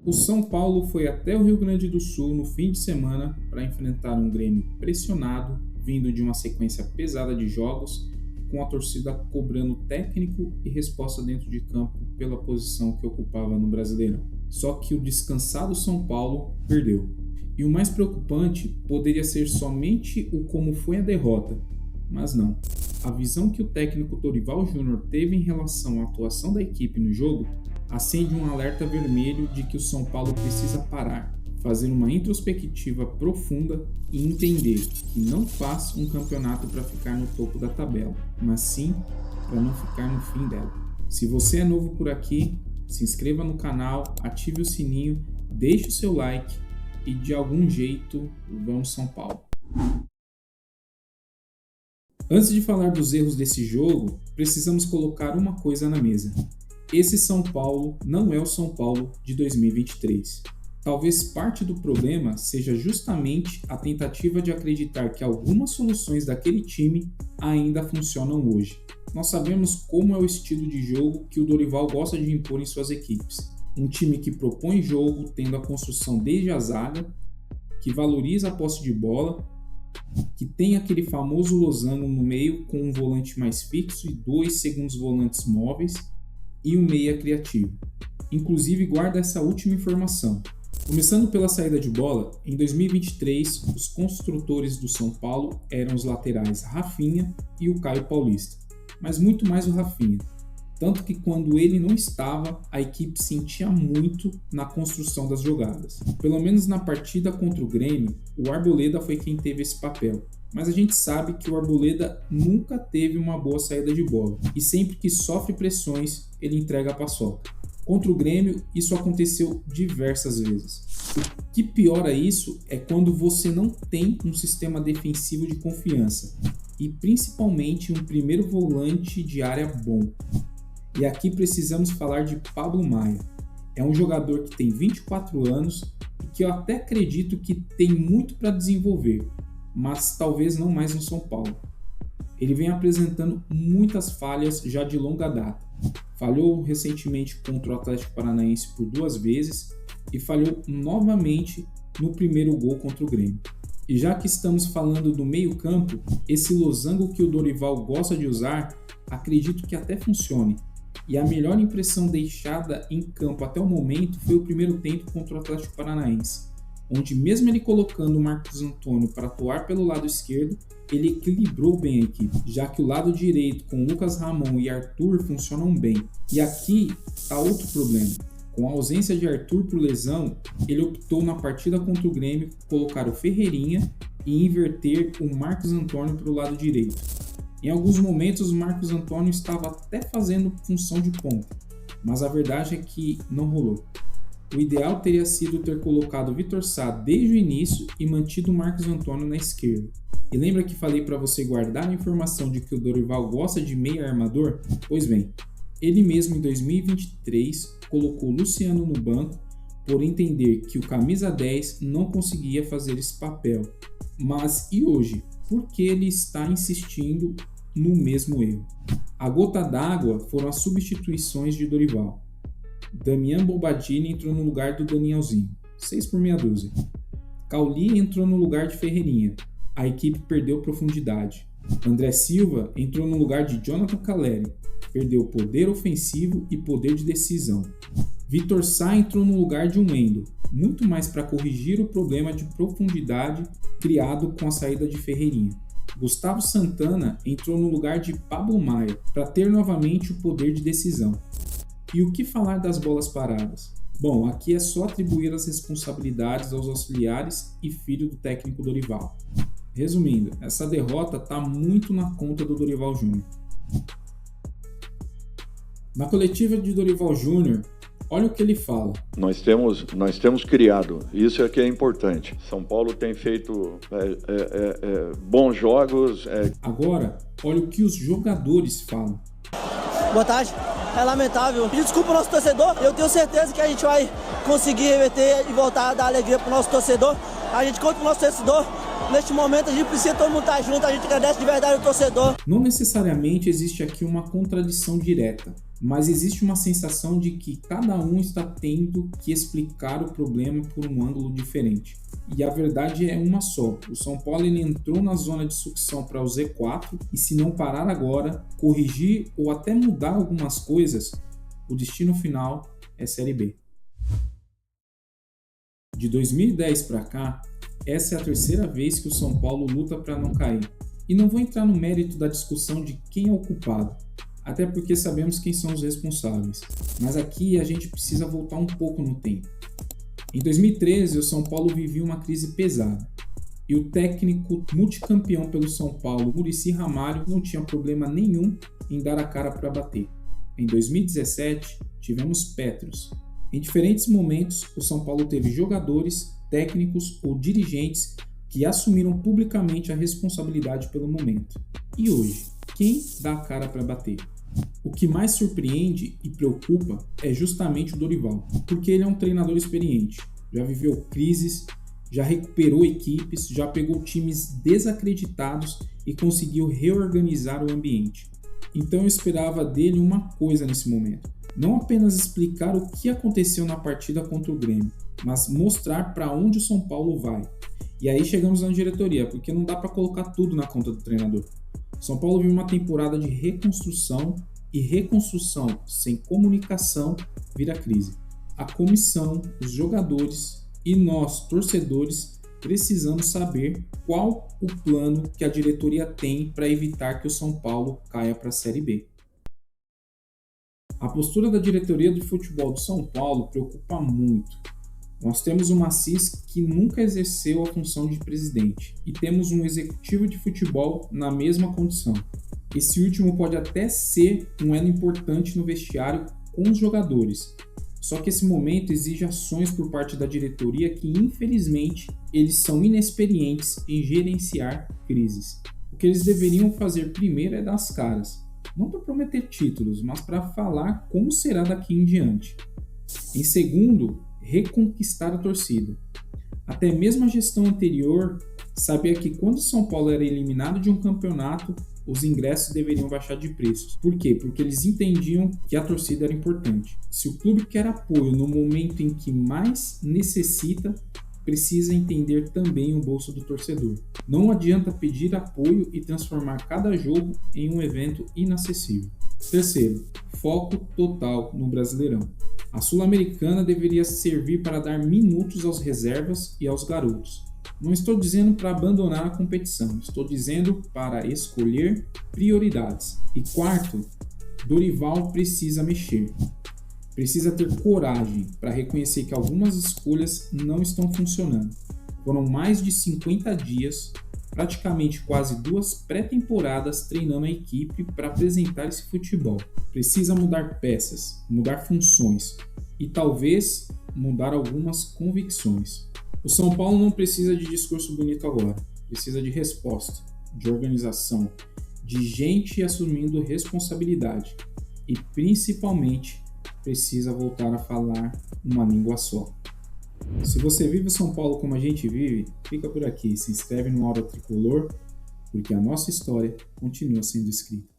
O São Paulo foi até o Rio Grande do Sul no fim de semana para enfrentar um Grêmio pressionado, vindo de uma sequência pesada de jogos, com a torcida cobrando técnico e resposta dentro de campo pela posição que ocupava no Brasileirão. Só que o descansado São Paulo perdeu. E o mais preocupante poderia ser somente o como foi a derrota, mas não. A visão que o técnico Dorival Júnior teve em relação à atuação da equipe no jogo acende um alerta vermelho de que o São Paulo precisa parar, fazer uma introspectiva profunda e entender que não faz um campeonato para ficar no topo da tabela, mas sim para não ficar no fim dela. Se você é novo por aqui, se inscreva no canal, ative o sininho, deixe o seu like e de algum jeito vamos São Paulo. Antes de falar dos erros desse jogo, precisamos colocar uma coisa na mesa. Esse São Paulo não é o São Paulo de 2023. Talvez parte do problema seja justamente a tentativa de acreditar que algumas soluções daquele time ainda funcionam hoje. Nós sabemos como é o estilo de jogo que o Dorival gosta de impor em suas equipes. Um time que propõe jogo tendo a construção desde a zaga, que valoriza a posse de bola, que tem aquele famoso losango no meio com um volante mais fixo e 2 segundos volantes móveis e um meia criativo. Inclusive guarda essa última informação. Começando pela saída de bola, em 2023 os construtores do São Paulo eram os laterais Rafinha e o Caio Paulista, mas muito mais o Rafinha. Tanto que quando ele não estava, a equipe sentia muito na construção das jogadas. Pelo menos na partida contra o Grêmio, o Arboleda foi quem teve esse papel. Mas a gente sabe que o Arboleda nunca teve uma boa saída de bola. E sempre que sofre pressões, ele entrega a paçoca. Contra o Grêmio, isso aconteceu diversas vezes. O que piora isso é quando você não tem um sistema defensivo de confiança. E principalmente um primeiro volante de área bom. E aqui precisamos falar de Pablo Maia. É um jogador que tem 24 anos e que eu até acredito que tem muito para desenvolver, mas talvez não mais no São Paulo. Ele vem apresentando muitas falhas já de longa data. Falhou recentemente contra o Atlético Paranaense por 2 vezes e falhou novamente no primeiro gol contra o Grêmio. E já que estamos falando do meio-campo, esse losango que o Dorival gosta de usar, acredito que até funcione. E a melhor impressão deixada em campo até o momento foi o primeiro tempo contra o Atlético Paranaense, onde mesmo ele colocando o Marcos Antônio para atuar pelo lado esquerdo, ele equilibrou bem a equipe, já que o lado direito com Lucas Ramon e Arthur funcionam bem. E aqui está outro problema. Com a ausência de Arthur por lesão, ele optou na partida contra o Grêmio colocar o Ferreirinha e inverter o Marcos Antônio para o lado direito. Em alguns momentos o Marcos Antônio estava até fazendo função de ponta, mas a verdade é que não rolou. O ideal teria sido ter colocado o Vitor Sá desde o início e mantido o Marcos Antônio na esquerda. E lembra que falei para você guardar a informação de que o Dorival gosta de meia armador? Pois bem, ele mesmo em 2023 colocou o Luciano no banco por entender que o camisa 10 não conseguia fazer esse papel. Mas e hoje? Por que ele está insistindo no mesmo erro? A gota d'água foram as substituições de Dorival. Damian Bobadini entrou no lugar do Danielzinho, 6 por meia dúzia. Cauli entrou no lugar de Ferreirinha, a equipe perdeu profundidade. André Silva entrou no lugar de Jonathan Calleri, perdeu poder ofensivo e poder de decisão. Vitor Sá entrou no lugar de um Wendel, muito mais para corrigir o problema de profundidade criado com a saída de Ferreirinha. Gustavo Santana entrou no lugar de Pablo Maia, para ter novamente o poder de decisão. E o que falar das bolas paradas? Bom, aqui é só atribuir as responsabilidades aos auxiliares e filho do técnico Dorival. Resumindo, essa derrota está muito na conta do Dorival Júnior. Na coletiva de Dorival Júnior, olha o que ele fala. Nós temos criado, isso é que é importante. São Paulo tem feito bons jogos. Agora, olha o que os jogadores falam. Boa tarde. É lamentável. Pedir desculpa ao nosso torcedor. Eu tenho certeza que a gente vai conseguir reverter e voltar a dar alegria para o nosso torcedor. A gente conta o nosso torcedor. Neste momento a gente precisa todo mundo estar junto. A gente agradece de verdade o torcedor. Não necessariamente existe aqui uma contradição direta. mas existe uma sensação de que cada um está tendo que explicar o problema por um ângulo diferente. E a verdade é uma só: o São Paulo ele entrou na zona de sucção para o Z4 e, se não parar agora, corrigir ou até mudar algumas coisas, o destino final é Série B. De 2010 para cá, essa é a terceira vez que o São Paulo luta para não cair. E não vou entrar no mérito da discussão de quem é o culpado, até porque sabemos quem são os responsáveis. Mas aqui a gente precisa voltar um pouco no tempo. Em 2013, o São Paulo vivia uma crise pesada. E o técnico multicampeão pelo São Paulo, Muricy Ramalho, não tinha problema nenhum em dar a cara para bater. Em 2017, tivemos Petros. Em diferentes momentos, o São Paulo teve jogadores, técnicos ou dirigentes que assumiram publicamente a responsabilidade pelo momento. E hoje, quem dá a cara para bater? O que mais surpreende e preocupa é justamente o Dorival, porque ele é um treinador experiente, já viveu crises, já recuperou equipes, já pegou times desacreditados e conseguiu reorganizar o ambiente. Então eu esperava dele uma coisa nesse momento: não apenas explicar o que aconteceu na partida contra o Grêmio, mas mostrar para onde o São Paulo vai. E aí chegamos na diretoria, porque não dá para colocar tudo na conta do treinador. São Paulo vive uma temporada de reconstrução, e reconstrução sem comunicação vira crise. A comissão, os jogadores e nós, torcedores, precisamos saber qual o plano que a diretoria tem para evitar que o São Paulo caia para a Série B. A postura da diretoria de futebol do São Paulo preocupa muito. Nós temos uma CIS que nunca exerceu a função de presidente e temos um executivo de futebol na mesma condição. Esse último pode até ser um elo importante no vestiário com os jogadores, só que esse momento exige ações por parte da diretoria que, infelizmente, eles são inexperientes em gerenciar crises. O que eles deveriam fazer primeiro é dar as caras, não para prometer títulos, mas para falar como será daqui em diante. Em segundo, reconquistar a torcida. Até mesmo a gestão anterior sabia que quando São Paulo era eliminado de um campeonato, os ingressos deveriam baixar de preços. Por quê? Porque eles entendiam que a torcida era importante. Se o clube quer apoio no momento em que mais necessita, precisa entender também o bolso do torcedor. Não adianta pedir apoio e transformar cada jogo em um evento inacessível. Terceiro, foco total no Brasileirão. A Sul-Americana deveria servir para dar minutos aos reservas e aos garotos. Não estou dizendo para abandonar a competição, estou dizendo para escolher prioridades. E quarto, Dorival precisa mexer. Precisa ter coragem para reconhecer que algumas escolhas não estão funcionando. Foram mais de 50 dias, praticamente quase 2 pré-temporadas treinando a equipe para apresentar esse futebol. Precisa mudar peças, mudar funções e talvez mudar algumas convicções. O São Paulo não precisa de discurso bonito agora, precisa de resposta, de organização, de gente assumindo responsabilidade e, principalmente, precisa voltar a falar uma língua só. Se você vive São Paulo como a gente vive, fica por aqui, se inscreve no Aura Tricolor, porque a nossa história continua sendo escrita.